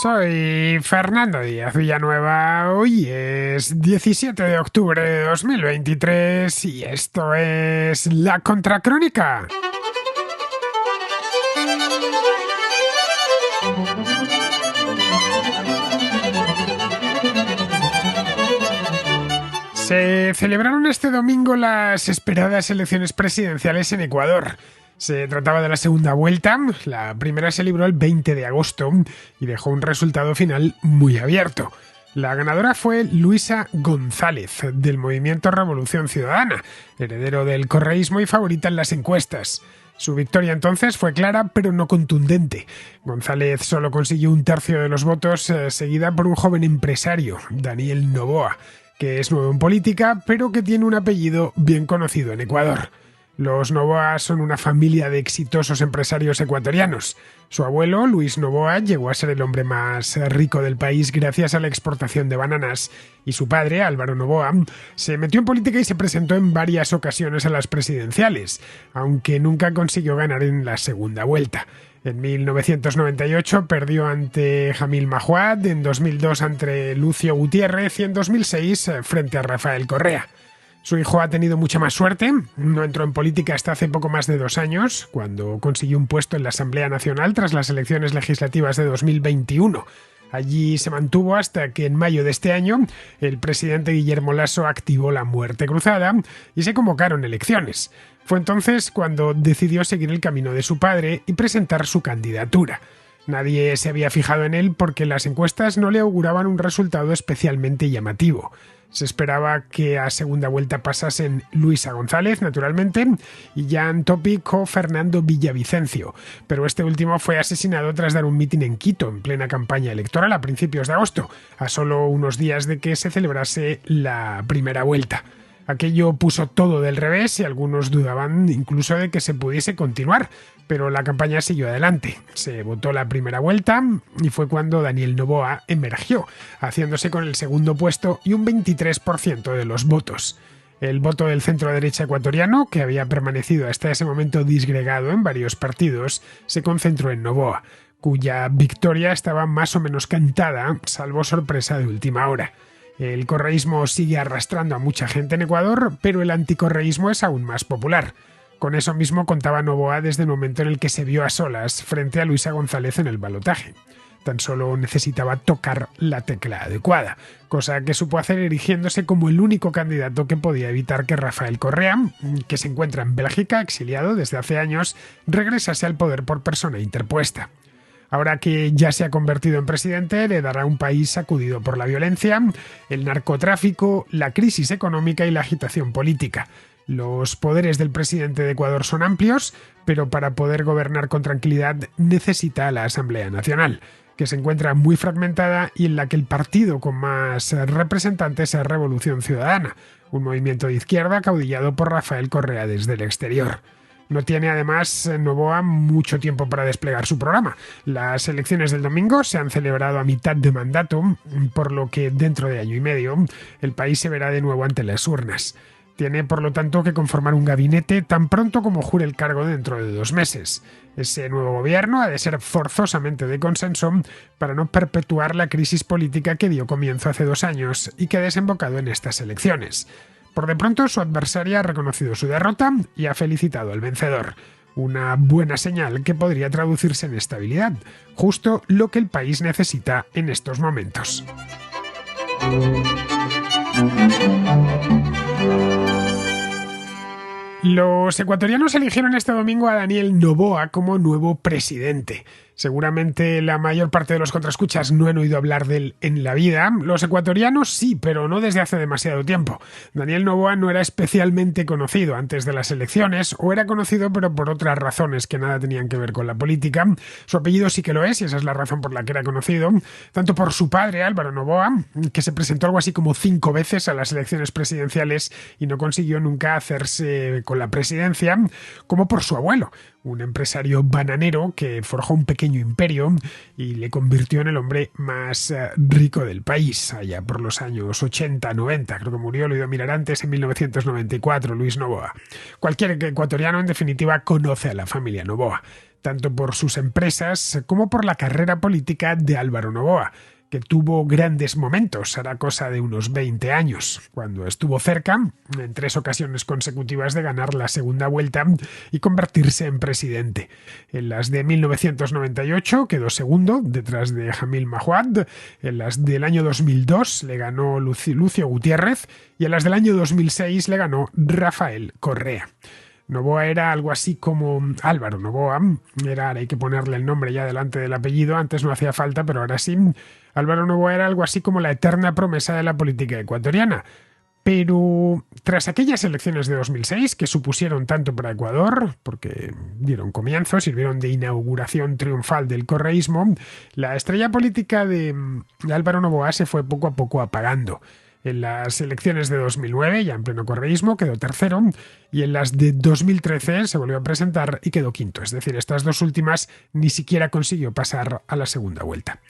Soy Fernando Díaz Villanueva, hoy es 17 de octubre de 2023 y esto es La Contracrónica. Se celebraron este domingo las esperadas elecciones presidenciales en Ecuador. Se trataba de la segunda vuelta, la primera se libró el 20 de agosto y dejó un resultado final muy abierto. La ganadora fue Luisa González, del movimiento Revolución Ciudadana, heredero del correísmo y favorita en las encuestas. Su victoria entonces fue clara pero no contundente. González solo consiguió un tercio de los votos, seguida por un joven empresario, Daniel Noboa, que es nuevo en política pero que tiene un apellido bien conocido en Ecuador. Los Noboa son una familia de exitosos empresarios ecuatorianos. Su abuelo, Luis Noboa, llegó a ser el hombre más rico del país gracias a la exportación de bananas, y su padre, Álvaro Noboa, se metió en política y se presentó en varias ocasiones a las presidenciales, aunque nunca consiguió ganar en la segunda vuelta. En 1998 perdió ante Jamil Mahuad, en 2002 ante Lucio Gutiérrez y en 2006 frente a Rafael Correa. Su hijo ha tenido mucha más suerte, no entró en política hasta hace poco más de 2 años, cuando consiguió un puesto en la Asamblea Nacional tras las elecciones legislativas de 2021. Allí se mantuvo hasta que en mayo de este año el presidente Guillermo Lasso activó la muerte cruzada y se convocaron elecciones. Fue entonces cuando decidió seguir el camino de su padre y presentar su candidatura. Nadie se había fijado en él porque las encuestas no le auguraban un resultado especialmente llamativo. Se esperaba que a segunda vuelta pasasen Luisa González, naturalmente, y Jan Topic o Fernando Villavicencio, pero este último fue asesinado tras dar un mitin en Quito en plena campaña electoral a principios de agosto, a solo unos días de que se celebrase la primera vuelta. Aquello puso todo del revés y algunos dudaban incluso de que se pudiese continuar, pero la campaña siguió adelante. Se votó la primera vuelta y fue cuando Daniel Noboa emergió, haciéndose con el segundo puesto y un 23% de los votos. El voto del centro-derecha ecuatoriano, que había permanecido hasta ese momento disgregado en varios partidos, se concentró en Noboa, cuya victoria estaba más o menos cantada, salvo sorpresa de última hora. El correísmo sigue arrastrando a mucha gente en Ecuador, pero el anticorreísmo es aún más popular. Con eso mismo contaba Noboa desde el momento en el que se vio a solas frente a Luisa González en el balotaje. Tan solo necesitaba tocar la tecla adecuada, cosa que supo hacer erigiéndose como el único candidato que podía evitar que Rafael Correa, que se encuentra en Bélgica, exiliado desde hace años, regresase al poder por persona interpuesta. Ahora que ya se ha convertido en presidente, le dará un país sacudido por la violencia, el narcotráfico, la crisis económica y la agitación política. Los poderes del presidente de Ecuador son amplios, pero para poder gobernar con tranquilidad necesita la Asamblea Nacional, que se encuentra muy fragmentada y en la que el partido con más representantes es Revolución Ciudadana, un movimiento de izquierda caudillado por Rafael Correa desde el exterior. No tiene además Noboa mucho tiempo para desplegar su programa. Las elecciones del domingo se han celebrado a mitad de mandato, por lo que dentro de año y medio el país se verá de nuevo ante las urnas. Tiene, por lo tanto, que conformar un gabinete tan pronto como jure el cargo dentro de 2 meses. Ese nuevo gobierno ha de ser forzosamente de consenso para no perpetuar la crisis política que dio comienzo hace 2 años y que ha desembocado en estas elecciones. Por de pronto, su adversaria ha reconocido su derrota y ha felicitado al vencedor. Una buena señal que podría traducirse en estabilidad, justo lo que el país necesita en estos momentos. Los ecuatorianos eligieron este domingo a Daniel Noboa como nuevo presidente. Seguramente la mayor parte de los contraescuchas no han oído hablar de él en la vida. Los ecuatorianos sí, pero no desde hace demasiado tiempo. Daniel Noboa no era especialmente conocido antes de las elecciones, o era conocido pero por otras razones que nada tenían que ver con la política. Su apellido sí que lo es, y esa es la razón por la que era conocido, tanto por su padre, Álvaro Noboa, que se presentó algo así como 5 veces a las elecciones presidenciales y no consiguió nunca hacerse con la presidencia, como por su abuelo, un empresario bananero que forjó un pequeño imperio y le convirtió en el hombre más rico del país, allá por los años 80-90. Creo que murió, lo he ido a mirar antes, en 1994, Luis Noboa. Cualquier ecuatoriano, en definitiva, conoce a la familia Noboa, tanto por sus empresas como por la carrera política de Álvaro Noboa, que tuvo grandes momentos, hará cosa de unos 20 años, cuando estuvo cerca, en 3 ocasiones consecutivas, de ganar la segunda vuelta y convertirse en presidente. En las de 1998 quedó segundo, detrás de Jamil Mahuad. En las del año 2002 le ganó Lucio Gutiérrez y en las del año 2006 le ganó Rafael Correa. Noboa era algo así como Álvaro Noboa, ahora hay que ponerle el nombre ya delante del apellido, antes no hacía falta, pero ahora sí. Álvaro Noboa era algo así como la eterna promesa de la política ecuatoriana. Pero tras aquellas elecciones de 2006, que supusieron tanto para Ecuador, porque dieron comienzo, sirvieron de inauguración triunfal del correísmo, la estrella política de Álvaro Noboa se fue poco a poco apagando. En las elecciones de 2009, ya en pleno correísmo, quedó tercero, y en las de 2013 se volvió a presentar y quedó quinto. Es decir, estas dos últimas ni siquiera consiguió pasar a la segunda vuelta.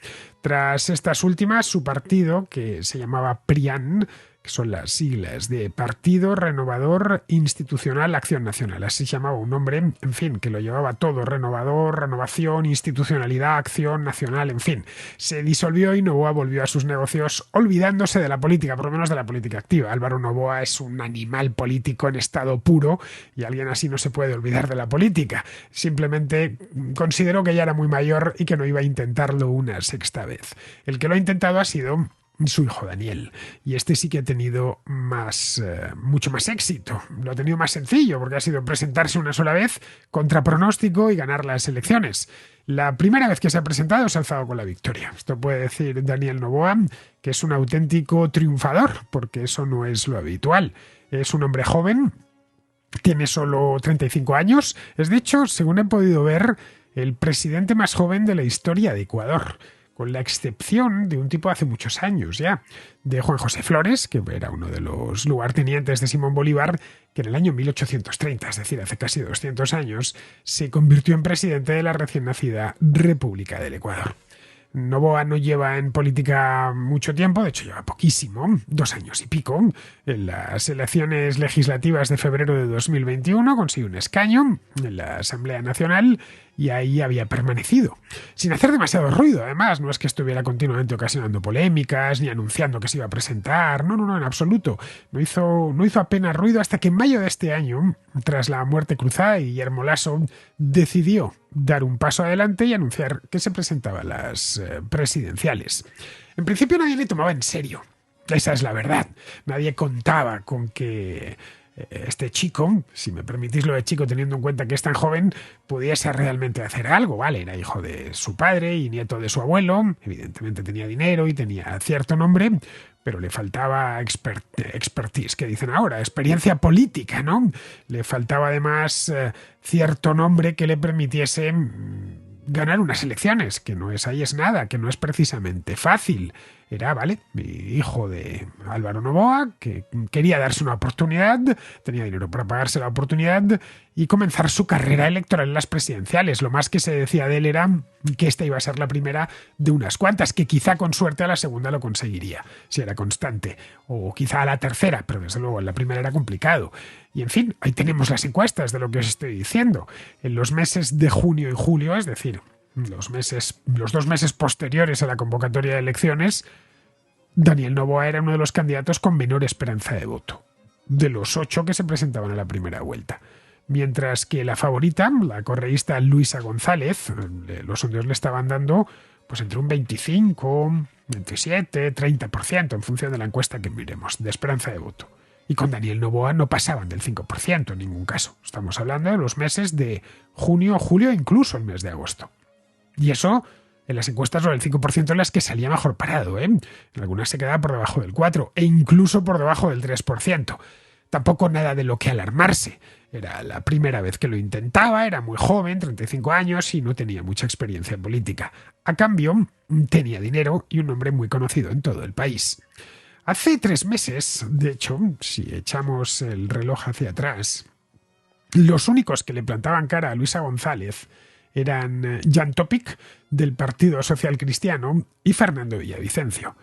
Tras estas últimas, su partido, que se llamaba PRIAN, que son las siglas de Partido Renovador Institucional Acción Nacional. Así se llamaba, un nombre, en fin, que lo llevaba todo: renovador, renovación, institucionalidad, acción nacional, en fin. Se disolvió y Noboa volvió a sus negocios, olvidándose de la política, por lo menos de la política activa. Álvaro Noboa es un animal político en estado puro y alguien así no se puede olvidar de la política. Simplemente consideró que ya era muy mayor y que no iba a intentarlo una sexta vez. El que lo ha intentado ha sido su hijo Daniel, y este sí que ha tenido mucho más éxito. Lo ha tenido más sencillo, porque ha sido presentarse una sola vez contra pronóstico y ganar las elecciones. La primera vez que se ha presentado se ha alzado con la victoria. Esto puede decir Daniel Noboa, que es un auténtico triunfador, porque eso no es lo habitual. Es un hombre joven, tiene solo 35 años, es de hecho, según he podido ver, el presidente más joven de la historia de Ecuador, con la excepción de un tipo hace muchos años ya, de Juan José Flores, que era uno de los lugartenientes de Simón Bolívar, que en el año 1830, es decir, hace casi 200 años, se convirtió en presidente de la recién nacida República del Ecuador. Noboa no lleva en política mucho tiempo, de hecho lleva poquísimo, 2 años y pico. En las elecciones legislativas de febrero de 2021 consiguió un escaño en la Asamblea Nacional y ahí había permanecido, sin hacer demasiado ruido. Además, no es que estuviera continuamente ocasionando polémicas ni anunciando que se iba a presentar, no, en absoluto. No hizo apenas ruido hasta que en mayo de este año, tras la muerte cruzada, Guillermo Lasso decidió dar un paso adelante y anunciar que se presentaba a las presidenciales. En principio nadie le tomaba en serio, esa es la verdad. Nadie contaba con que este chico, si me permitís lo de chico teniendo en cuenta que es tan joven, pudiese realmente hacer algo, ¿vale? Era hijo de su padre y nieto de su abuelo, evidentemente tenía dinero y tenía cierto nombre, pero le faltaba expertise, que dicen ahora, experiencia política, ¿no? Le faltaba además cierto nombre que le permitiese ganar unas elecciones, que no es ahí es nada, que no es precisamente fácil. Era, vale, mi hijo de Álvaro Noboa, que quería darse una oportunidad, tenía dinero para pagarse la oportunidad y comenzar su carrera electoral en las presidenciales. Lo más que se decía de él era que esta iba a ser la primera de unas cuantas, que quizá con suerte a la segunda lo conseguiría, si era constante, o quizá a la tercera, pero desde luego en la primera era complicado. Y en fin, ahí tenemos las encuestas de lo que os estoy diciendo. En los meses de junio y julio, es decir, los 2 meses posteriores a la convocatoria de elecciones, Daniel Noboa era uno de los candidatos con menor esperanza de voto, de los 8 que se presentaban a la primera vuelta. Mientras que la favorita, la correísta Luisa González, los sondeos le estaban dando pues entre un 25, 27, 30%, en función de la encuesta que miremos, de esperanza de voto. Y con Daniel Noboa no pasaban del 5% en ningún caso. Estamos hablando de los meses de junio, julio e incluso el mes de agosto. Y eso, en las encuestas, del 5% en las que salía mejor parado, ¿eh? En algunas se quedaba por debajo del 4% e incluso por debajo del 3%. Tampoco nada de lo que alarmarse. Era la primera vez que lo intentaba, era muy joven, 35 años, y no tenía mucha experiencia en política. A cambio, tenía dinero y un nombre muy conocido en todo el país. Hace 3 meses, de hecho, si echamos el reloj hacia atrás, Los únicos que le plantaban cara a Luisa González eran Jan Topic, del Partido Social Cristiano, y Fernando Villavicencio.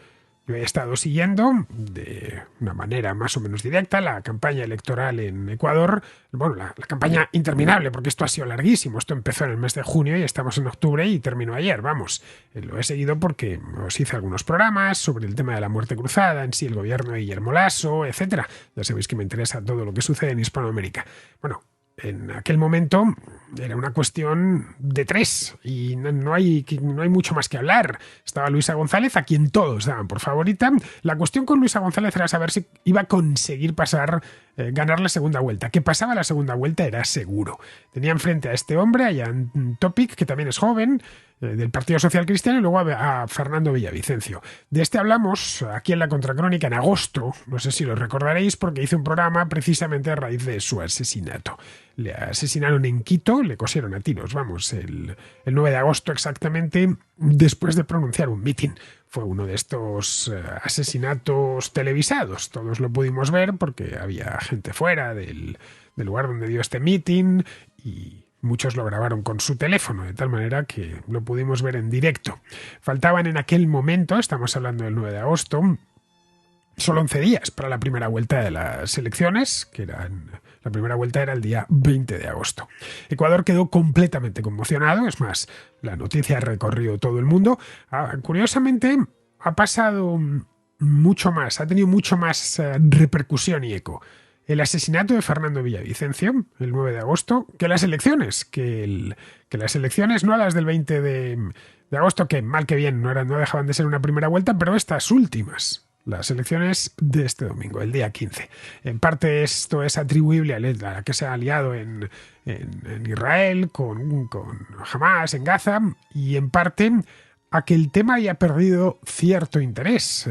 Yo he estado siguiendo de una manera más o menos directa la campaña electoral en Ecuador, bueno, la campaña interminable, porque esto ha sido larguísimo. Esto empezó en el mes de junio y estamos en octubre y terminó ayer, vamos. Lo he seguido porque os hice algunos programas sobre el tema de la muerte cruzada, en sí el gobierno de Guillermo Lasso, etcétera. Ya sabéis que me interesa todo lo que sucede en Hispanoamérica. Bueno, en aquel momento era una cuestión de tres y no hay mucho más que hablar. Estaba Luisa González, a quien todos daban por favorita. La cuestión con Luisa González era saber si iba a conseguir ganar la segunda vuelta. Que pasaba la segunda vuelta era seguro. Tenía enfrente a este hombre, a Jan Topic, que también es joven, del Partido Social Cristiano, y luego a Fernando Villavicencio. De este hablamos aquí en la Contracrónica en agosto, no sé si lo recordaréis, porque hice un programa precisamente a raíz de su asesinato. Le asesinaron en Quito, le cosieron a tiros, vamos, el 9 de agosto exactamente, después de pronunciar un mitin. Fue uno de estos asesinatos televisados. Todos lo pudimos ver porque había gente fuera del lugar donde dio este mitin y muchos lo grabaron con su teléfono, de tal manera que lo pudimos ver en directo. Faltaban en aquel momento, estamos hablando del 9 de agosto, solo 11 días para la primera vuelta de las elecciones, la primera vuelta era el día 20 de agosto. Ecuador quedó completamente conmocionado, es más, la noticia ha recorrido todo el mundo. Curiosamente, ha pasado mucho más, ha tenido mucho más repercusión y eco el asesinato de Fernando Villavicencio, el 9 de agosto, que las elecciones, que las elecciones, no las del 20 de agosto, que mal que bien no dejaban de ser una primera vuelta, pero estas últimas, las elecciones de este domingo, el día 15. En parte esto es atribuible a la que se ha aliado en Israel, con Hamas, en Gaza, y en parte a que el tema había perdido cierto interés.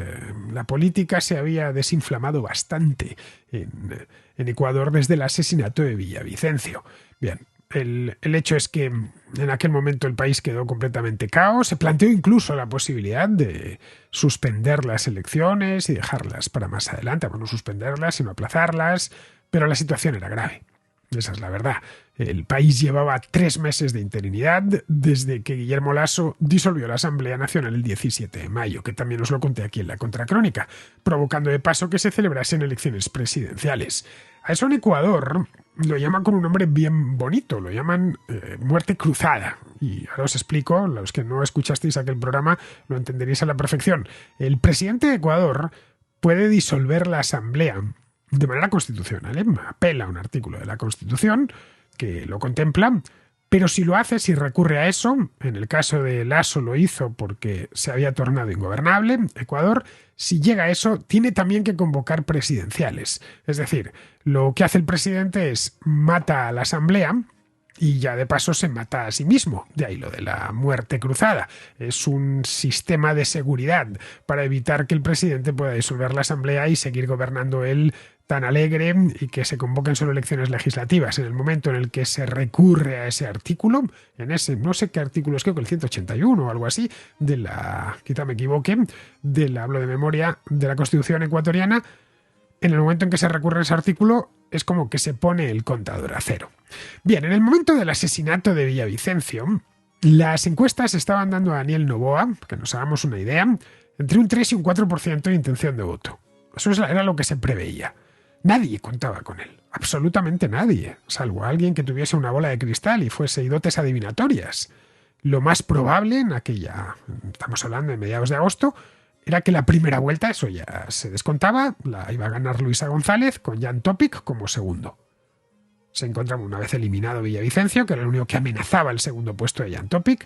La política se había desinflamado bastante en Ecuador desde el asesinato de Villavicencio. Bien, el hecho es que en aquel momento el país quedó completamente caos. Se planteó incluso la posibilidad de suspender las elecciones y dejarlas para más adelante. Bueno, no suspenderlas, sino aplazarlas, pero la situación era grave. Esa es la verdad. El país llevaba 3 meses de interinidad desde que Guillermo Lasso disolvió la Asamblea Nacional el 17 de mayo, que también os lo conté aquí en la Contracrónica, provocando de paso que se celebrasen elecciones presidenciales. A eso en Ecuador lo llaman con un nombre bien bonito, lo llaman muerte cruzada. Y ahora os explico, los que no escuchasteis aquel programa lo entenderéis a la perfección. El presidente de Ecuador puede disolver la Asamblea de manera constitucional, apela a un artículo de la Constitución que lo contempla, pero si lo hace, si recurre a eso, en el caso de Lasso lo hizo porque se había tornado ingobernable Ecuador, si llega a eso, tiene también que convocar presidenciales. Es decir, lo que hace el presidente es mata a la Asamblea y ya de paso se mata a sí mismo. De ahí lo de la muerte cruzada. Es un sistema de seguridad para evitar que el presidente pueda disolver la Asamblea y seguir gobernando él tan alegre y que se convoquen solo elecciones legislativas. En el momento en el que se recurre a ese artículo, en ese, no sé qué artículo es, creo que el 181 o algo así, quizá me equivoque, hablo de memoria, de la Constitución ecuatoriana, en el momento en que se recurre a ese artículo es como que se pone el contador a cero. Bien, en el momento del asesinato de Villavicencio, las encuestas estaban dando a Daniel Noboa, que nos hagamos una idea, entre un 3 y un 4% de intención de voto. Eso era lo que se preveía. Nadie contaba con él, absolutamente nadie, salvo alguien que tuviese una bola de cristal y fuese dotes adivinatorias. Lo más probable en estamos hablando de mediados de agosto, era que la primera vuelta, eso ya se descontaba, la iba a ganar Luisa González con Jan Topic como segundo. Se encontraba una vez eliminado Villavicencio, que era el único que amenazaba el segundo puesto de Jan Topic.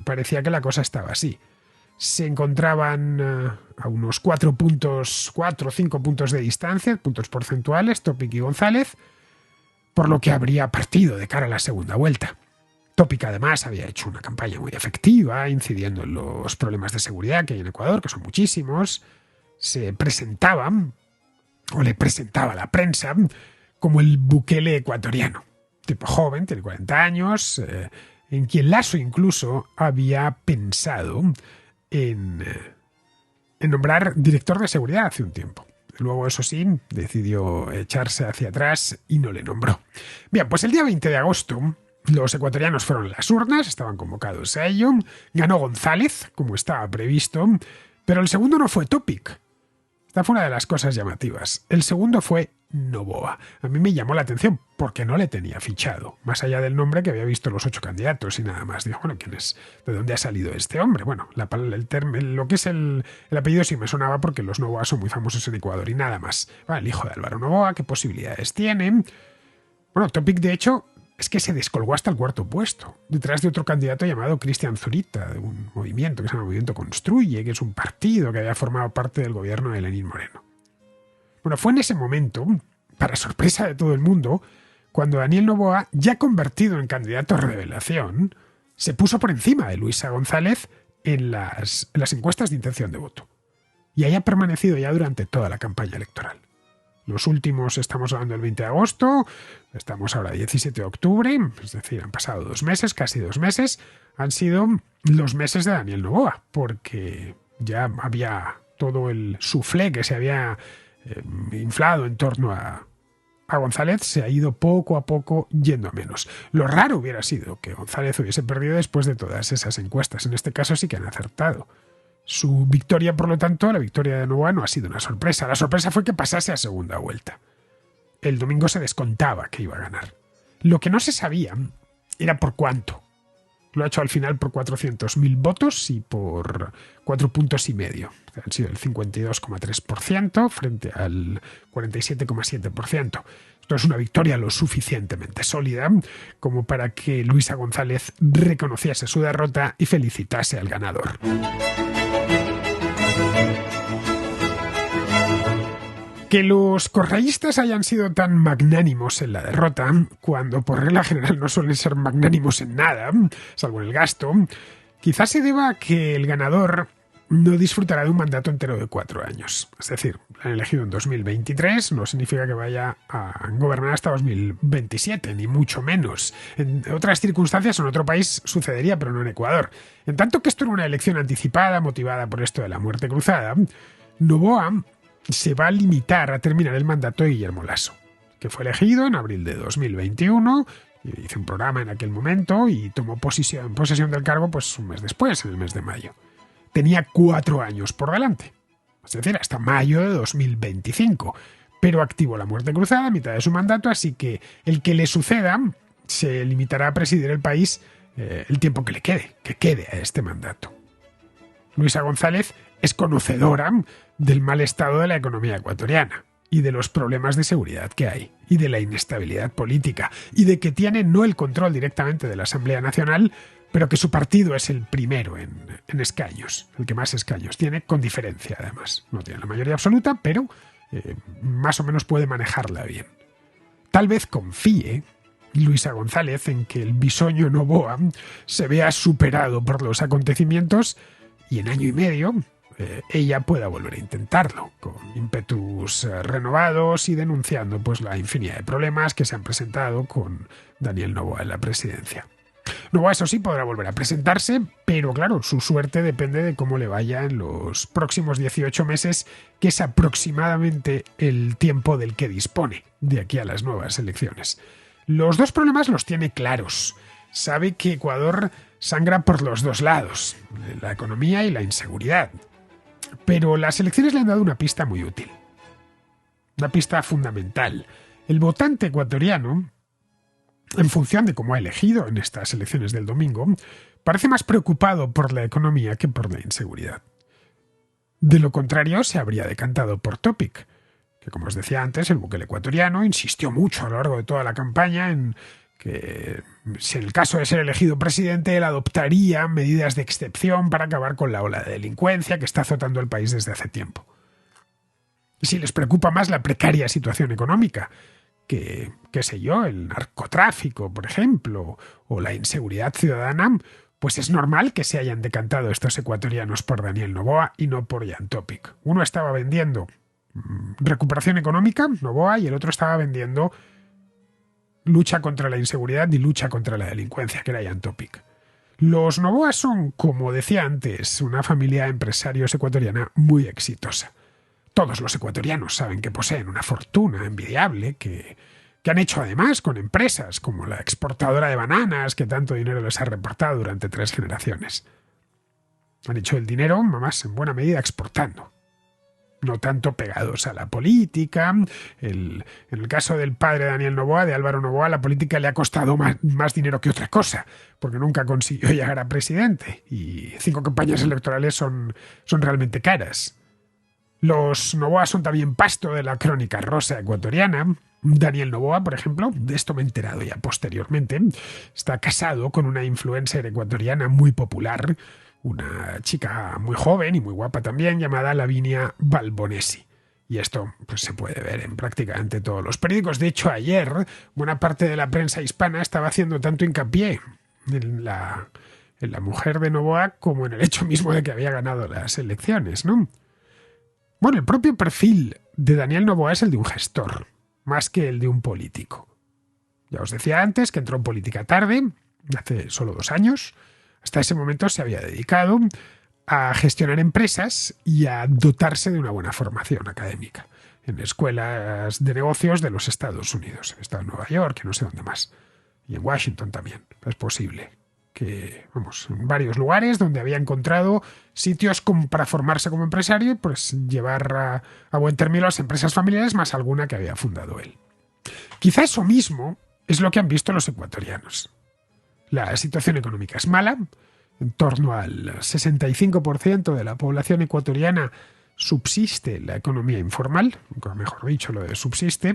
Parecía que la cosa estaba así. Se encontraban a unos 4 o 5 puntos de distancia, puntos porcentuales, Topic y González, por lo que habría partido de cara a la segunda vuelta. Topic además había hecho una campaña muy efectiva, incidiendo en los problemas de seguridad que hay en Ecuador, que son muchísimos. Se presentaba, o le presentaba a la prensa, como el Bukele ecuatoriano. Tipo joven, tiene 40 años, en quien Lasso incluso había pensado en nombrar director de seguridad hace un tiempo. Luego, eso sí, decidió echarse hacia atrás y no le nombró. Bien, pues el día 20 de agosto los ecuatorianos fueron a las urnas, estaban convocados a ello, ganó González, como estaba previsto, pero el segundo no fue Topic. Esta fue una de las cosas llamativas. El segundo fue Noboa. A mí me llamó la atención porque no le tenía fichado, más allá del nombre que había visto los 8 candidatos y nada más. Digo, bueno, ¿quién es? ¿De dónde ha salido este hombre? Bueno, lo que es el apellido sí me sonaba porque los Noboa son muy famosos en Ecuador y nada más. El hijo de Álvaro Noboa, ¿qué posibilidades tiene? Bueno, Topic, de hecho, es que se descolgó hasta el cuarto puesto, detrás de otro candidato llamado Cristian Zurita, de un movimiento que se llama Movimiento Construye, que es un partido que había formado parte del gobierno de Lenín Moreno. Bueno, fue en ese momento, para sorpresa de todo el mundo, cuando Daniel Noboa, ya convertido en candidato revelación, se puso por encima de Luisa González en las encuestas de intención de voto. Y ahí ha permanecido ya durante toda la campaña electoral. Los últimos, estamos hablando del 20 de agosto, estamos ahora 17 de octubre, es decir, han pasado 2 meses, casi 2 meses, han sido los meses de Daniel Noboa, porque ya había todo el suflé que se había inflado en torno a González, se ha ido poco a poco yendo a menos. Lo raro hubiera sido que González hubiese perdido después de todas esas encuestas. En este caso sí que han acertado. Su victoria, por lo tanto, la victoria de Noboa no ha sido una sorpresa. La sorpresa fue que pasase a segunda vuelta. El domingo se descontaba que iba a ganar. Lo que no se sabía era por cuánto. Lo ha hecho al final por 400.000 votos y por 4,5 puntos. Han sido el 52,3% frente al 47,7%. Esto es una victoria lo suficientemente sólida como para que Luisa González reconociese su derrota y felicitase al ganador. Que los correístas hayan sido tan magnánimos en la derrota, cuando por regla general no suelen ser magnánimos en nada, salvo en el gasto, quizás se deba a que el ganador no disfrutará de un mandato entero de 4 años. Es decir, lo han elegido en 2023, no significa que vaya a gobernar hasta 2027, ni mucho menos. En otras circunstancias, en otro país sucedería, pero no en Ecuador. En tanto que esto era una elección anticipada, motivada por esto de la muerte cruzada, Noboa se va a limitar a terminar el mandato de Guillermo Lasso, que fue elegido en abril de 2021, hizo un programa en aquel momento y tomó posesión del cargo pues un mes después, en el mes de mayo. Tenía 4 años por delante, es decir, hasta mayo de 2025, pero activó la muerte cruzada a mitad de su mandato, así que el que le suceda se limitará a presidir el país el tiempo que quede a este mandato. Luisa González es conocedora del mal estado de la economía ecuatoriana y de los problemas de seguridad que hay y de la inestabilidad política y de que tiene no el control directamente de la Asamblea Nacional, pero que su partido es el primero en escaños, el que más escaños tiene, con diferencia además. No tiene la mayoría absoluta, pero más o menos puede manejarla bien. Tal vez confíe Luisa González en que el bisoño Noboa se vea superado por los acontecimientos y en año y medio ella pueda volver a intentarlo, con ímpetus renovados y denunciando pues la infinidad de problemas que se han presentado con Daniel Noboa en la presidencia. Noboa, eso sí, podrá volver a presentarse, pero claro, su suerte depende de cómo le vaya en los próximos 18 meses, que es aproximadamente el tiempo del que dispone de aquí a las nuevas elecciones. Los dos problemas los tiene claros. Sabe que Ecuador sangra por los dos lados, la economía y la inseguridad. Pero las elecciones le han dado una pista muy útil. Una pista fundamental. El votante ecuatoriano, en función de cómo ha elegido en estas elecciones del domingo, parece más preocupado por la economía que por la inseguridad. De lo contrario, se habría decantado por Topic, que, como os decía antes, el buque ecuatoriano insistió mucho a lo largo de toda la campaña en que, si en el caso de ser elegido presidente, él adoptaría medidas de excepción para acabar con la ola de delincuencia que está azotando al país desde hace tiempo. Si les preocupa más la precaria situación económica, que, qué sé yo, el narcotráfico, por ejemplo, o la inseguridad ciudadana, pues es normal que se hayan decantado estos ecuatorianos por Daniel Noboa y no por Jan Topic. Uno estaba vendiendo recuperación económica, Noboa, y el otro estaba vendiendo lucha contra la inseguridad y lucha contra la delincuencia, que era Jan Topic. Los Noboa son, como decía antes, una familia de empresarios ecuatoriana muy exitosa. Todos los ecuatorianos saben que poseen una fortuna envidiable que han hecho además con empresas como la exportadora de bananas que tanto dinero les ha reportado durante 3 generaciones. Han hecho el dinero, mamás, en buena medida exportando. No tanto pegados a la política. En el caso del padre de Daniel Noboa, de Álvaro Noboa, la política le ha costado más dinero que otra cosa, porque nunca consiguió llegar a presidente. Y 5 campañas electorales son realmente caras. Los Noboa son también pasto de la crónica rosa ecuatoriana. Daniel Noboa, por ejemplo, de esto me he enterado ya posteriormente, está casado con una influencer ecuatoriana muy popular, una chica muy joven y muy guapa también, llamada Lavinia Balbonesi. Y esto pues, se puede ver en prácticamente todos los periódicos. De hecho, ayer buena parte de la prensa hispana estaba haciendo tanto hincapié en la mujer de Noboa como en el hecho mismo de que había ganado las elecciones, ¿no? Bueno, el propio perfil de Daniel Noboa es el de un gestor, más que el de un político. Ya os decía antes que entró en política tarde, hace solo 2 años. Hasta ese momento se había dedicado a gestionar empresas y a dotarse de una buena formación académica en escuelas de negocios de los Estados Unidos. He estado en Nueva York y no sé dónde más. Y en Washington también. Es posible que, en varios lugares donde había encontrado sitios para formarse como empresario y pues llevar a buen término las empresas familiares más alguna que había fundado él. Quizá eso mismo es lo que han visto los ecuatorianos. La situación económica es mala, en torno al 65% de la población ecuatoriana subsiste la economía informal, mejor dicho, lo de subsiste,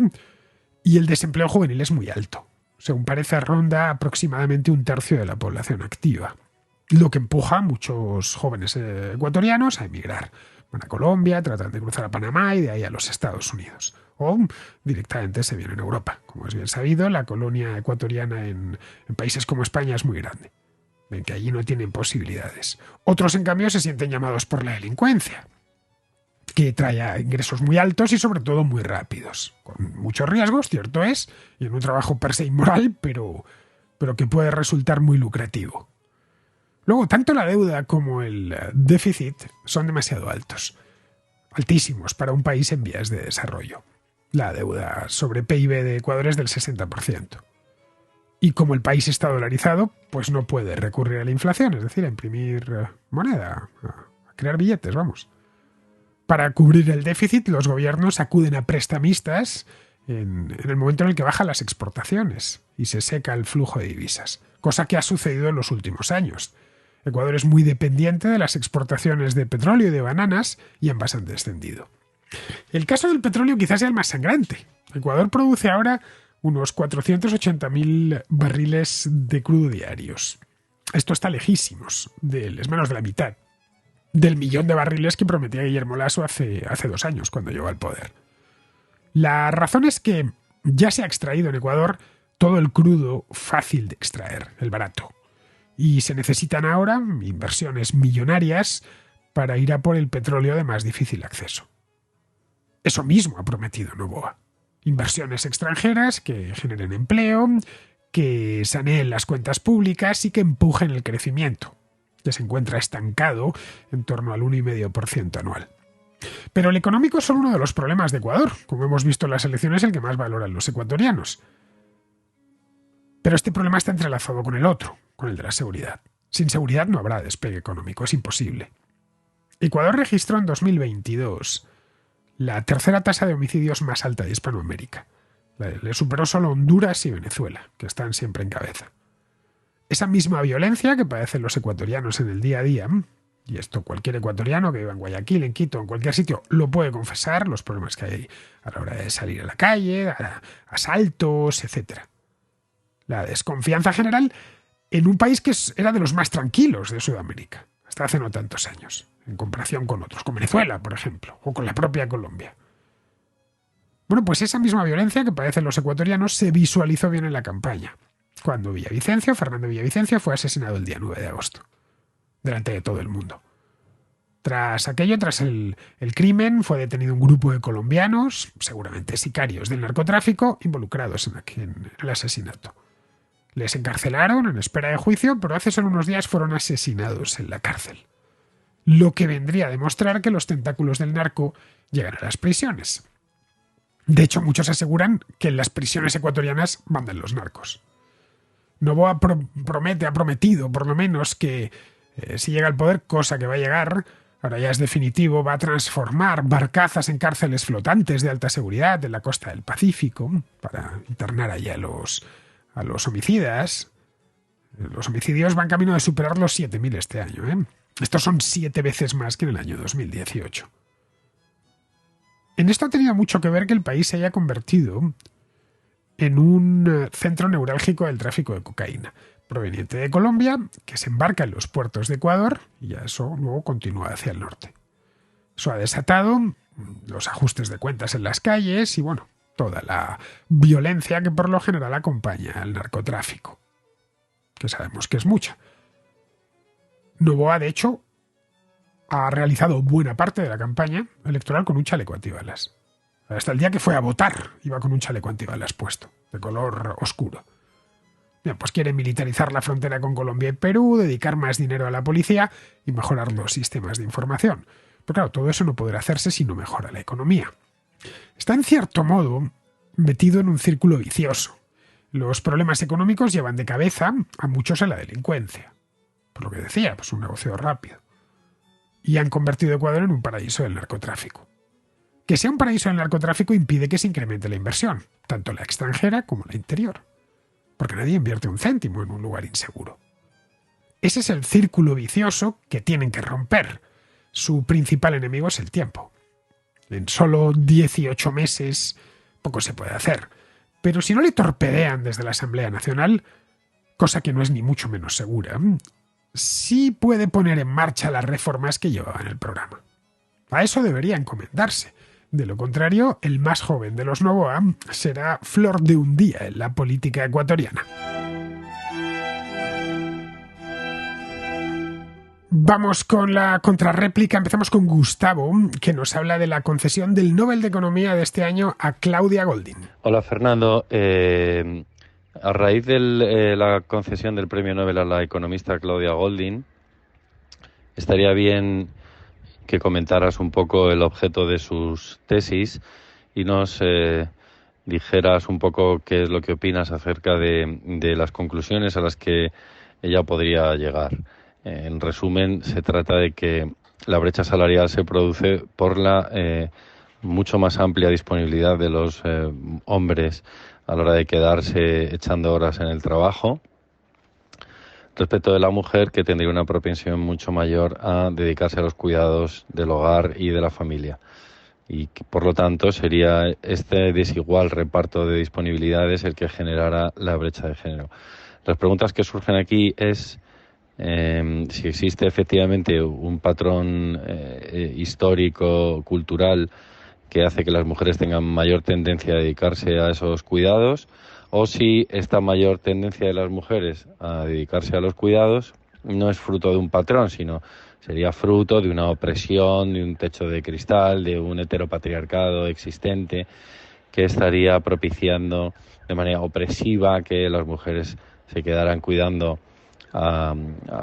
y el desempleo juvenil es muy alto. Según parece, ronda aproximadamente 1/3 de la población activa, lo que empuja a muchos jóvenes ecuatorianos a emigrar. Van a Colombia, tratan de cruzar a Panamá y de ahí a los Estados Unidos. O directamente se vienen a Europa. Como es bien sabido, la colonia ecuatoriana en países como España es muy grande. Ven que allí no tienen posibilidades. Otros, en cambio, se sienten llamados por la delincuencia, que trae ingresos muy altos y sobre todo muy rápidos, con muchos riesgos, cierto es, y en un trabajo per se inmoral, pero que puede resultar muy lucrativo. Luego, tanto la deuda como el déficit son demasiado altos, altísimos para un país en vías de desarrollo. La deuda sobre PIB de Ecuador es del 60%. Y como el país está dolarizado, pues no puede recurrir a la inflación, es decir, a imprimir moneda, a crear billetes, vamos. Para cubrir el déficit, los gobiernos acuden a prestamistas en el momento en el que bajan las exportaciones y se seca el flujo de divisas, cosa que ha sucedido en los últimos años. Ecuador es muy dependiente de las exportaciones de petróleo y de bananas y ambas han descendido. El caso del petróleo quizás sea el más sangrante. Ecuador produce ahora unos 480.000 barriles de crudo diarios. Esto está lejísimos, es menos de la mitad del 1.000.000 de barriles que prometía Guillermo Lasso hace 2 años, cuando llegó al poder. La razón es que ya se ha extraído en Ecuador todo el crudo fácil de extraer, el barato. Y se necesitan ahora inversiones millonarias para ir a por el petróleo de más difícil acceso. Eso mismo ha prometido Noboa. Inversiones extranjeras que generen empleo, que saneen las cuentas públicas y que empujen el crecimiento, que se encuentra estancado en torno al 1,5% anual. Pero el económico es solo uno de los problemas de Ecuador. Como hemos visto en las elecciones, el que más valoran los ecuatorianos. Pero este problema está entrelazado con el otro, con el de la seguridad. Sin seguridad no habrá despegue económico, es imposible. Ecuador registró en 2022 la tercera tasa de homicidios más alta de Hispanoamérica. Le superó solo Honduras y Venezuela, que están siempre en cabeza. Esa misma violencia que padecen los ecuatorianos en el día a día, y esto cualquier ecuatoriano que viva en Guayaquil, en Quito, en cualquier sitio, lo puede confesar, los problemas que hay a la hora de salir a la calle, asaltos, etc. La desconfianza general en un país que era de los más tranquilos de Sudamérica, hasta hace no tantos años, en comparación con otros, con Venezuela, por ejemplo, o con la propia Colombia. Bueno, pues esa misma violencia que padecen los ecuatorianos se visualizó bien en la campaña, cuando Fernando Villavicencio, fue asesinado el día 9 de agosto, delante de todo el mundo. Tras el crimen, fue detenido un grupo de colombianos, seguramente sicarios del narcotráfico, involucrados en el asesinato. Les encarcelaron en espera de juicio, pero hace solo unos días fueron asesinados en la cárcel. lo que vendría a demostrar que los tentáculos del narco llegan a las prisiones. De hecho, muchos aseguran que en las prisiones ecuatorianas mandan los narcos. Noboa ha prometido, por lo menos, que si llega al poder, cosa que va a llegar, ahora ya es definitivo, va a transformar barcazas en cárceles flotantes de alta seguridad en la costa del Pacífico para internar allá a los homicidas. Los homicidios van camino de superar los 7.000 este año. Estos son 7 veces más que en el año 2018. En esto ha tenido mucho que ver que el país se haya convertido en un centro neurálgico del tráfico de cocaína, proveniente de Colombia, que se embarca en los puertos de Ecuador y ya eso luego continúa hacia el norte. Eso ha desatado los ajustes de cuentas en las calles y, bueno, toda la violencia que por lo general acompaña al narcotráfico, que sabemos que es mucha. Noboa, de hecho, ha realizado buena parte de la campaña electoral con un chaleco antibalas. Hasta el día que fue a votar iba con un chaleco antibalas puesto, de color oscuro. Bien, pues quiere militarizar la frontera con Colombia y Perú, dedicar más dinero a la policía y mejorar los sistemas de información. Pero claro, todo eso no podrá hacerse si no mejora la economía. Está en cierto modo metido en un círculo vicioso. Los problemas económicos llevan de cabeza a muchos a la delincuencia. Por lo que decía, pues un negocio rápido. Y han convertido Ecuador en un paraíso del narcotráfico. Que sea un paraíso del narcotráfico impide que se incremente la inversión, tanto la extranjera como la interior. Porque nadie invierte un céntimo en un lugar inseguro. Ese es el círculo vicioso que tienen que romper. Su principal enemigo es el tiempo. En solo 18 meses poco se puede hacer. Pero si no le torpedean desde la Asamblea Nacional, cosa que no es ni mucho menos segura, sí puede poner en marcha las reformas que llevaba en el programa. A eso debería encomendarse. De lo contrario, el más joven de los Noboa será flor de un día en la política ecuatoriana. Vamos con la contrarréplica. Empezamos con Gustavo, que nos habla de la concesión del Nobel de Economía de este año a Claudia Goldin. Hola, Fernando. A raíz de la concesión del premio Nobel a la economista Claudia Goldin, estaría bien que comentaras un poco el objeto de sus tesis y nos dijeras un poco qué es lo que opinas acerca de las conclusiones a las que ella podría llegar. En resumen, se trata de que la brecha salarial se produce por la mucho más amplia disponibilidad de los hombres a la hora de quedarse echando horas en el trabajo, respecto de la mujer, que tendría una propensión mucho mayor a dedicarse a los cuidados del hogar y de la familia. Y que, por lo tanto, sería este desigual reparto de disponibilidades el que generara la brecha de género. Las preguntas que surgen aquí es si existe efectivamente un patrón histórico, cultural, que hace que las mujeres tengan mayor tendencia a dedicarse a esos cuidados, o si esta mayor tendencia de las mujeres a dedicarse a los cuidados no es fruto de un patrón, sino sería fruto de una opresión, de un techo de cristal, de un heteropatriarcado existente que estaría propiciando de manera opresiva que las mujeres se quedaran cuidando a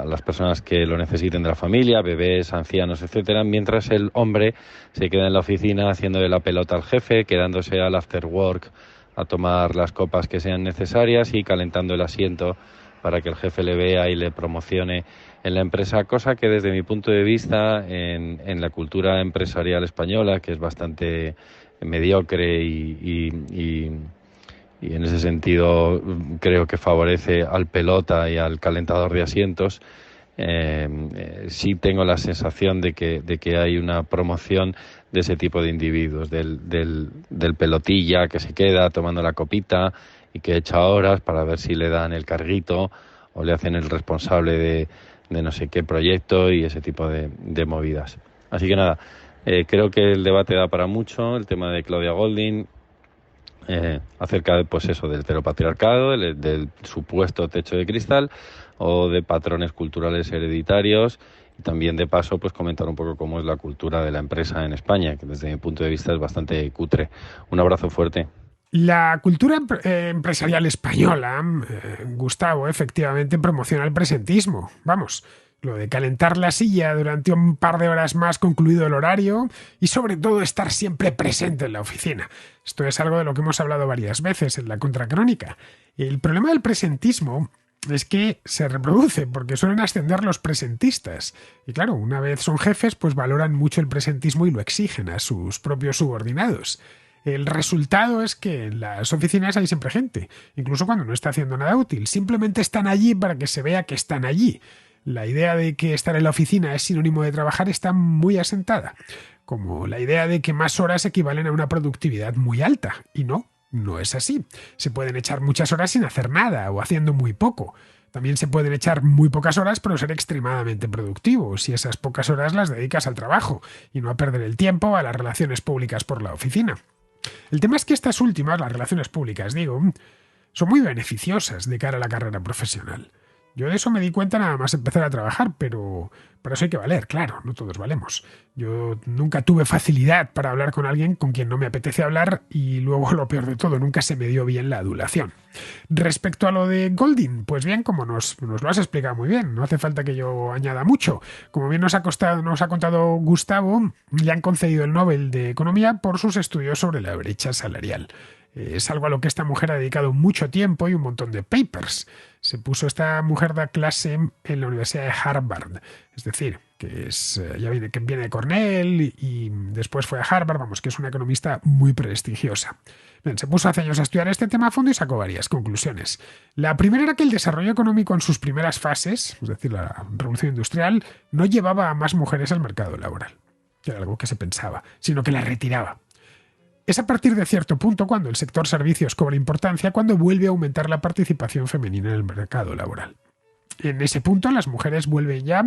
las personas que lo necesiten de la familia, bebés, ancianos, etcétera, mientras el hombre se queda en la oficina haciéndole la pelota al jefe, quedándose al after work a tomar las copas que sean necesarias y calentando el asiento para que el jefe le vea y le promocione en la empresa, cosa que desde mi punto de vista en la cultura empresarial española, que es bastante mediocre y en ese sentido creo que favorece al pelota y al calentador de asientos, sí tengo la sensación de que hay una promoción de ese tipo de individuos, del pelotilla que se queda tomando la copita y que echa horas para ver si le dan el carguito o le hacen el responsable de no sé qué proyecto y ese tipo de movidas. Así que nada, creo que el debate da para mucho, el tema de Claudia Goldin, acerca pues eso, del heteropatriarcado, del supuesto techo de cristal o de patrones culturales hereditarios, y también de paso pues comentar un poco cómo es la cultura de la empresa en España, que desde mi punto de vista es bastante cutre. Un abrazo fuerte. La cultura empresarial española, Gustavo, efectivamente promociona el presentismo. Vamos, Lo de calentar la silla durante un par de horas más concluido el horario y sobre todo estar siempre presente en la oficina. Esto es algo de lo que hemos hablado varias veces en la Contracrónica. El problema del presentismo es que se reproduce porque suelen ascender los presentistas. Y claro, una vez son jefes, pues valoran mucho el presentismo y lo exigen a sus propios subordinados. El resultado es que en las oficinas hay siempre gente, incluso cuando no está haciendo nada útil. Simplemente están allí para que se vea que están allí. La idea de que estar en la oficina es sinónimo de trabajar está muy asentada, como la idea de que más horas equivalen a una productividad muy alta. Y no es así. Se pueden echar muchas horas sin hacer nada o haciendo muy poco. También se pueden echar muy pocas horas pero ser extremadamente productivo si esas pocas horas las dedicas al trabajo y no a perder el tiempo a las relaciones públicas por la oficina. El tema es que estas últimas, las relaciones públicas, digo, son muy beneficiosas de cara a la carrera profesional. Yo de eso me di cuenta nada más empezar a trabajar, pero para eso hay que valer, claro, no todos valemos. Yo nunca tuve facilidad para hablar con alguien con quien no me apetece hablar y luego lo peor de todo, nunca se me dio bien la adulación. Respecto a lo de Goldin, pues bien, como nos lo has explicado muy bien, no hace falta que yo añada mucho. Como bien nos ha contado Gustavo, le han concedido el Nobel de Economía por sus estudios sobre la brecha salarial. Es algo a lo que esta mujer ha dedicado mucho tiempo y un montón de papers. Se puso esta mujer da clase en la Universidad de Harvard, es decir, que viene de Cornell y después fue a Harvard, vamos, que es una economista muy prestigiosa. Bien, se puso hace años a estudiar este tema a fondo y sacó varias conclusiones. La primera era que el desarrollo económico en sus primeras fases, es decir, la revolución industrial, no llevaba a más mujeres al mercado laboral, que era algo que se pensaba, sino que la retiraba. Es a partir de cierto punto, cuando el sector servicios cobra importancia, cuando vuelve a aumentar la participación femenina en el mercado laboral. En ese punto, las mujeres vuelven ya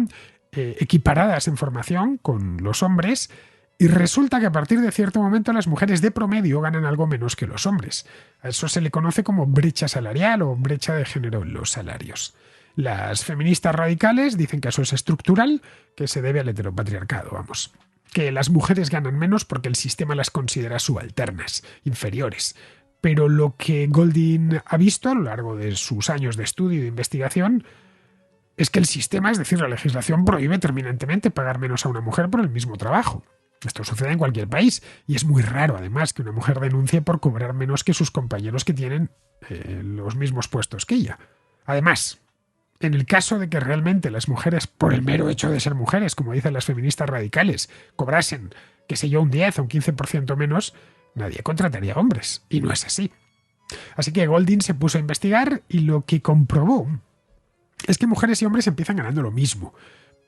equiparadas en formación con los hombres y resulta que a partir de cierto momento las mujeres de promedio ganan algo menos que los hombres. A eso se le conoce como brecha salarial o brecha de género en los salarios. Las feministas radicales dicen que eso es estructural, que se debe al heteropatriarcado, vamos. Que las mujeres ganan menos porque el sistema las considera subalternas, inferiores. Pero lo que Goldin ha visto a lo largo de sus años de estudio y de investigación es que el sistema, es decir, la legislación, prohíbe terminantemente pagar menos a una mujer por el mismo trabajo. Esto sucede en cualquier país y es muy raro, además, que una mujer denuncie por cobrar menos que sus compañeros que tienen los mismos puestos que ella. Además, en el caso de que realmente las mujeres, por el mero hecho de ser mujeres, como dicen las feministas radicales, cobrasen, qué sé yo, un 10 o un 15% menos, nadie contrataría hombres. Y no es así. Así que Goldin se puso a investigar y lo que comprobó es que mujeres y hombres empiezan ganando lo mismo.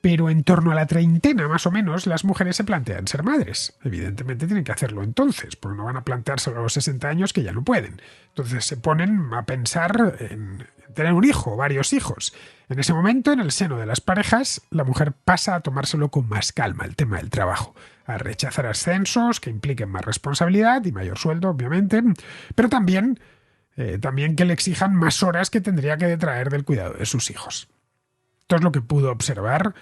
Pero en torno a la treintena, más o menos, las mujeres se plantean ser madres. Evidentemente tienen que hacerlo entonces, porque no van a planteárselo a los 60 años que ya no pueden. Entonces se ponen a pensar en tener un hijo, varios hijos. En ese momento, en el seno de las parejas, la mujer pasa a tomárselo con más calma, el tema del trabajo, a rechazar ascensos que impliquen más responsabilidad y mayor sueldo, obviamente, pero también que le exijan más horas que tendría que detraer del cuidado de sus hijos. Esto es lo que pudo observar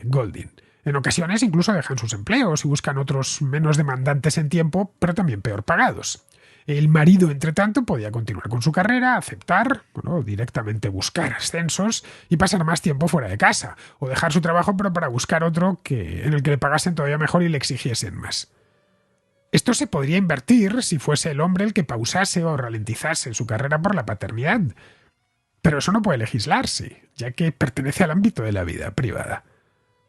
Goldin. En ocasiones incluso dejan sus empleos y buscan otros menos demandantes en tiempo, pero también peor pagados. El marido, entre tanto, podía continuar con su carrera, aceptar, directamente buscar ascensos y pasar más tiempo fuera de casa, o dejar su trabajo pero para buscar otro en el que le pagasen todavía mejor y le exigiesen más. Esto se podría invertir si fuese el hombre el que pausase o ralentizase su carrera por la paternidad. Pero eso no puede legislarse, ya que pertenece al ámbito de la vida privada.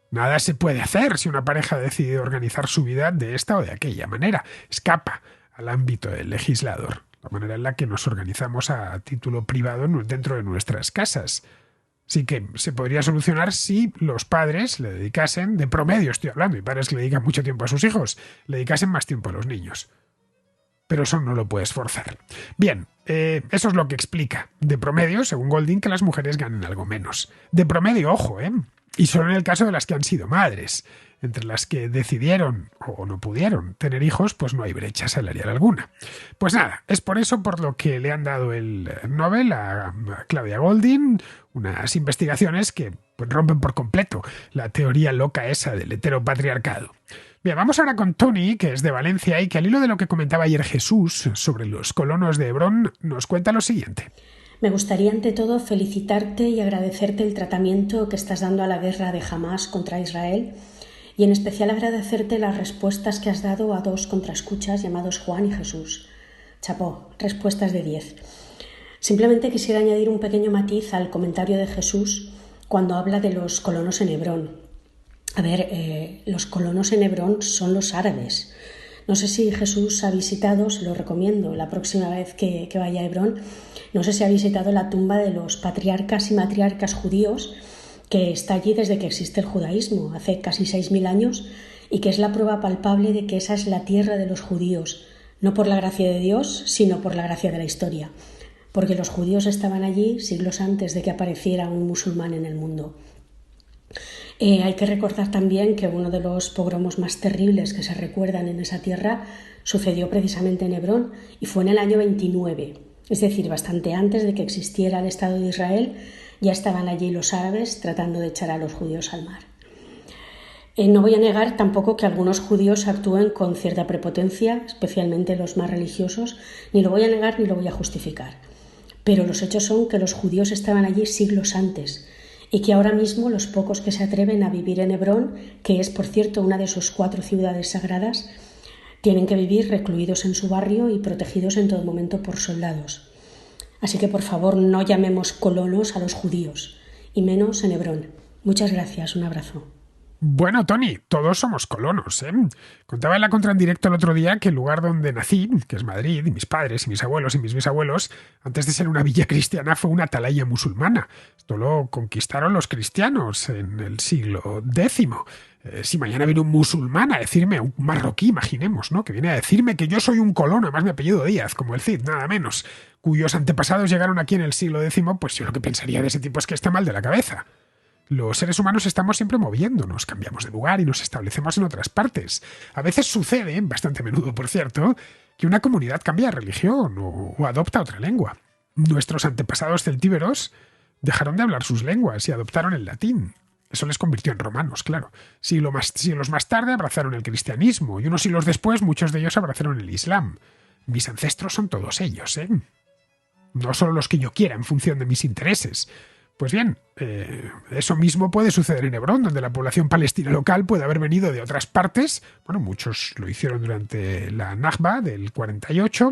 Nada se puede hacer si una pareja decide organizar su vida de esta o de aquella manera. Escapa al ámbito del legislador, la manera en la que nos organizamos a título privado dentro de nuestras casas. Sí que se podría solucionar si los padres le dedicasen, de promedio estoy hablando, y padres que le dedican mucho tiempo a sus hijos, le dedicasen más tiempo a los niños. Pero eso no lo puedes forzar. Bien, eso es lo que explica, de promedio, según Goldin, que las mujeres ganen algo menos. De promedio, ojo, y solo en el caso de las que han sido madres. Entre las que decidieron o no pudieron tener hijos, pues no hay brecha salarial alguna. Pues nada, es por eso por lo que le han dado el Nobel a Claudia Goldin, unas investigaciones que rompen por completo la teoría loca esa del heteropatriarcado. Bien, vamos ahora con Tony, que es de Valencia y que al hilo de lo que comentaba ayer Jesús sobre los colonos de Hebrón, nos cuenta lo siguiente. Me gustaría ante todo felicitarte y agradecerte el tratamiento que estás dando a la guerra de Hamás contra Israel y en especial agradecerte las respuestas que has dado a dos contraescuchas llamados Juan y Jesús. Chapó, respuestas de 10. Simplemente quisiera añadir un pequeño matiz al comentario de Jesús cuando habla de los colonos en Hebrón. A ver, los colonos en Hebrón son los árabes. No sé si Jesús ha visitado, se lo recomiendo, la próxima vez que vaya a Hebrón, no sé si ha visitado la tumba de los patriarcas y matriarcas judíos que está allí desde que existe el judaísmo, hace casi 6.000 años, y que es la prueba palpable de que esa es la tierra de los judíos, no por la gracia de Dios, sino por la gracia de la historia, porque los judíos estaban allí siglos antes de que apareciera un musulmán en el mundo. Hay que recordar también que uno de los pogromos más terribles que se recuerdan en esa tierra sucedió precisamente en Hebrón y fue en el año 29, es decir, bastante antes de que existiera el Estado de Israel. Ya estaban allí los árabes tratando de echar a los judíos al mar. No voy a negar tampoco que algunos judíos actúen con cierta prepotencia, especialmente los más religiosos, ni lo voy a negar ni lo voy a justificar. Pero los hechos son que los judíos estaban allí siglos antes y que ahora mismo los pocos que se atreven a vivir en Hebrón, que es por cierto una de sus 4 ciudades sagradas, tienen que vivir recluidos en su barrio y protegidos en todo momento por soldados. Así que por favor no llamemos colonos a los judíos, y menos en Hebrón. Muchas gracias, un abrazo. Bueno, Tony, todos somos colonos, ¿eh? Contaba en la Contra en directo el otro día que el lugar donde nací, que es Madrid, y mis padres y mis abuelos y mis bisabuelos, antes de ser una villa cristiana, fue una atalaya musulmana. Esto lo conquistaron los cristianos en el siglo X. Si mañana viene un musulmán a decirme, un marroquí, imaginemos, ¿no? Que viene a decirme que yo soy un colono, además mi apellido Díaz, como el Cid, nada menos, cuyos antepasados llegaron aquí en el siglo X, pues yo lo que pensaría de ese tipo es que está mal de la cabeza. Los seres humanos estamos siempre moviéndonos, cambiamos de lugar y nos establecemos en otras partes. A veces sucede, bastante a menudo por cierto, que una comunidad cambia de religión o adopta otra lengua. Nuestros antepasados celtíberos dejaron de hablar sus lenguas y adoptaron el latín. Eso les convirtió en romanos, claro. Siglos más tarde abrazaron el cristianismo y unos siglos después muchos de ellos abrazaron el islam. Mis ancestros son todos ellos, ¿eh? No solo los que yo quiera en función de mis intereses. Pues bien, eso mismo puede suceder en Hebrón, donde la población palestina local puede haber venido de otras partes. Bueno, muchos lo hicieron durante la Nakba del 48,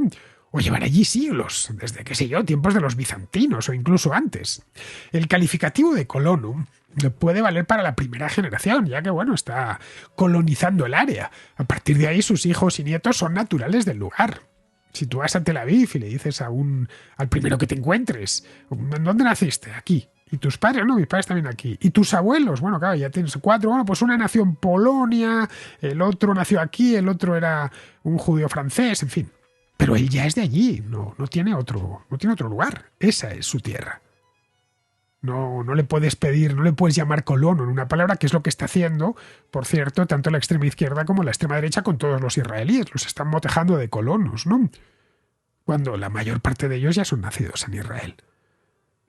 o llevar allí siglos, desde, qué sé yo, tiempos de los bizantinos o incluso antes. El calificativo de colono puede valer para la primera generación, ya que, bueno, está colonizando el área. A partir de ahí, sus hijos y nietos son naturales del lugar. Si tú vas a Tel Aviv y le dices al primero que te encuentres, ¿en dónde naciste? Aquí. ¿Y tus padres? No, mis padres también aquí. ¿Y tus abuelos? Bueno, claro, ya tienes 4. Bueno, pues una nació en Polonia, el otro nació aquí, el otro era un judío francés, en fin. Pero él ya es de allí, no tiene otro lugar. Esa es su tierra. No le puedes pedir, no le puedes llamar colono en una palabra, que es lo que está haciendo, por cierto, tanto la extrema izquierda como la extrema derecha con todos los israelíes. Los están motejando de colonos, ¿no? Cuando la mayor parte de ellos ya son nacidos en Israel.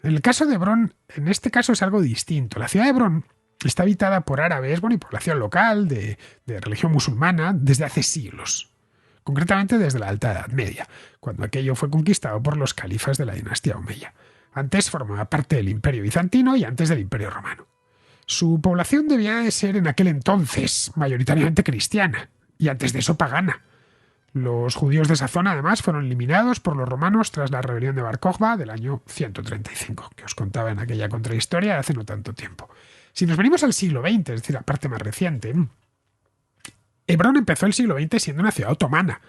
En el caso de Hebrón, en este caso es algo distinto. La ciudad de Hebrón está habitada por árabes, bueno, y población local de religión musulmana desde hace siglos. Concretamente desde la Alta Edad Media, cuando aquello fue conquistado por los califas de la dinastía Omeya. Antes formaba parte del Imperio Bizantino y antes del Imperio Romano. Su población debía de ser en aquel entonces mayoritariamente cristiana, y antes de eso pagana. Los judíos de esa zona, además, fueron eliminados por los romanos tras la rebelión de Bar Kokhba del año 135, que os contaba en aquella contrahistoria de hace no tanto tiempo. Si nos venimos al siglo XX, es decir, la parte más reciente, Hebrón empezó el siglo XX siendo una ciudad otomana,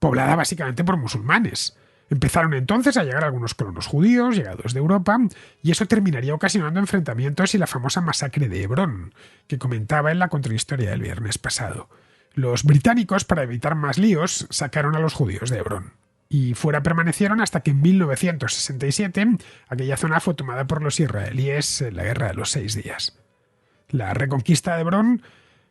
poblada básicamente por musulmanes. Empezaron entonces a llegar algunos colonos judíos llegados de Europa, y eso terminaría ocasionando enfrentamientos y la famosa masacre de Hebrón, que comentaba en la contrahistoria del viernes pasado. Los británicos, para evitar más líos, sacaron a los judíos de Hebrón. Y fuera permanecieron hasta que en 1967 aquella zona fue tomada por los israelíes en la Guerra de los 6 días. La reconquista de Hebrón,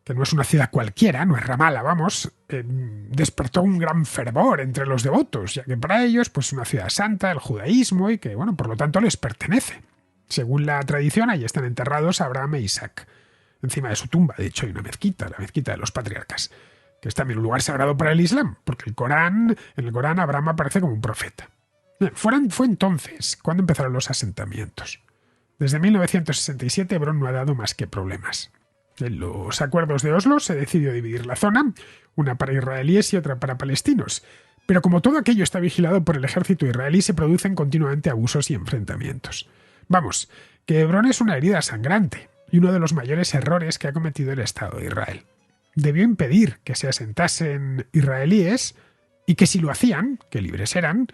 que no es una ciudad cualquiera, no es Ramala, vamos, despertó un gran fervor entre los devotos, ya que para ellos pues una ciudad santa, el judaísmo, y que, bueno, por lo tanto les pertenece. Según la tradición, allí están enterrados Abraham e Isaac. Encima de su tumba, de hecho, hay una mezquita, la mezquita de los patriarcas, que es también un lugar sagrado para el Islam, porque en el Corán Abraham aparece como un profeta. Fue entonces cuando empezaron los asentamientos. Desde 1967 Hebrón no ha dado más que problemas. En los acuerdos de Oslo se decidió dividir la zona, una para israelíes y otra para palestinos. Pero como todo aquello está vigilado por el ejército israelí, se producen continuamente abusos y enfrentamientos. Vamos, que Hebrón es una herida sangrante y uno de los mayores errores que ha cometido el Estado de Israel. Debió impedir que se asentasen israelíes y que si lo hacían, que libres eran,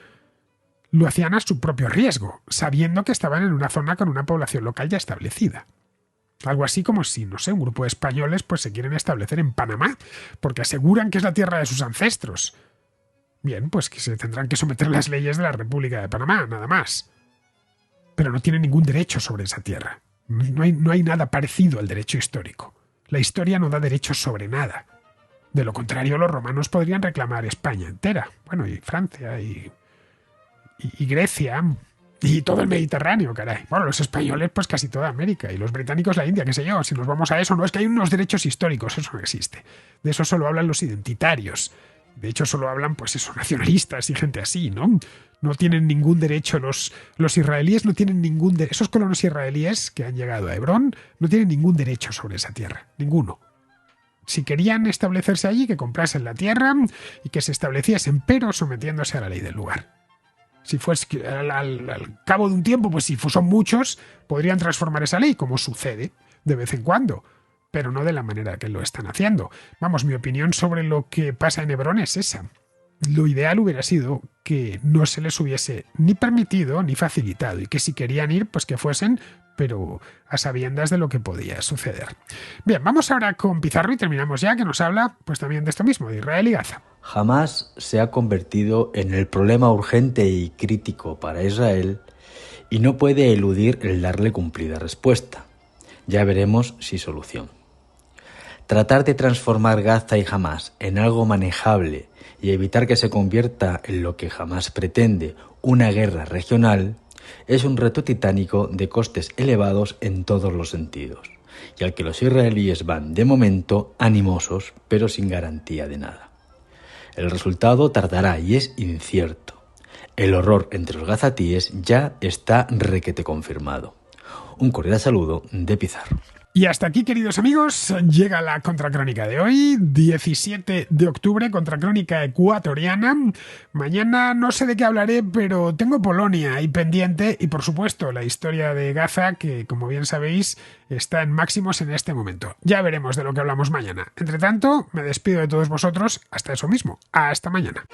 lo hacían a su propio riesgo, sabiendo que estaban en una zona con una población local ya establecida. Algo así como si, no sé, un grupo de españoles pues se quieren establecer en Panamá, porque aseguran que es la tierra de sus ancestros. Bien, pues que se tendrán que someter a las leyes de la República de Panamá, nada más. Pero no tienen ningún derecho sobre esa tierra. No hay nada parecido al derecho histórico. La historia no da derechos sobre nada. De lo contrario, los romanos podrían reclamar España entera. Bueno, y Francia, y Grecia, y todo el Mediterráneo, caray. Bueno, los españoles, pues casi toda América, y los británicos la India, qué sé yo. Si nos vamos a eso, no es que hay unos derechos históricos, eso no existe. De eso solo hablan los identitarios. De hecho, solo hablan, pues eso, nacionalistas y gente así, ¿no? No tienen ningún derecho, los israelíes no tienen ningún derecho. Esos colonos israelíes que han llegado a Hebrón no tienen ningún derecho sobre esa tierra, ninguno. Si querían establecerse allí, que comprasen la tierra y que se estableciesen, pero sometiéndose a la ley del lugar. Si fuese al cabo de un tiempo, pues si son muchos, podrían transformar esa ley, como sucede de vez en cuando, pero no de la manera que lo están haciendo. Vamos, mi opinión sobre lo que pasa en Hebrón es esa. Lo ideal hubiera sido que no se les hubiese ni permitido ni facilitado, y que si querían ir, pues que fuesen, pero a sabiendas de lo que podía suceder. Bien, vamos ahora con Pizarro y terminamos ya, que nos habla pues también de esto mismo, de Israel y Gaza. Hamás se ha convertido en el problema urgente y crítico para Israel y no puede eludir el darle cumplida respuesta. Ya veremos si solución. Tratar de transformar Gaza y Hamás en algo manejable y evitar que se convierta en lo que Hamás pretende, una guerra regional, es un reto titánico de costes elevados en todos los sentidos, y al que los israelíes van, de momento, animosos, pero sin garantía de nada. El resultado tardará y es incierto. El horror entre los gazatíes ya está requete confirmado. Un cordial saludo de Pizarro. Y hasta aquí, queridos amigos, llega la contracrónica de hoy, 17 de octubre, contracrónica ecuatoriana. Mañana no sé de qué hablaré, pero tengo Polonia ahí pendiente y, por supuesto, la historia de Gaza, que, como bien sabéis, está en máximos en este momento. Ya veremos de lo que hablamos mañana. Entre tanto, me despido de todos vosotros. Hasta eso mismo. Hasta mañana.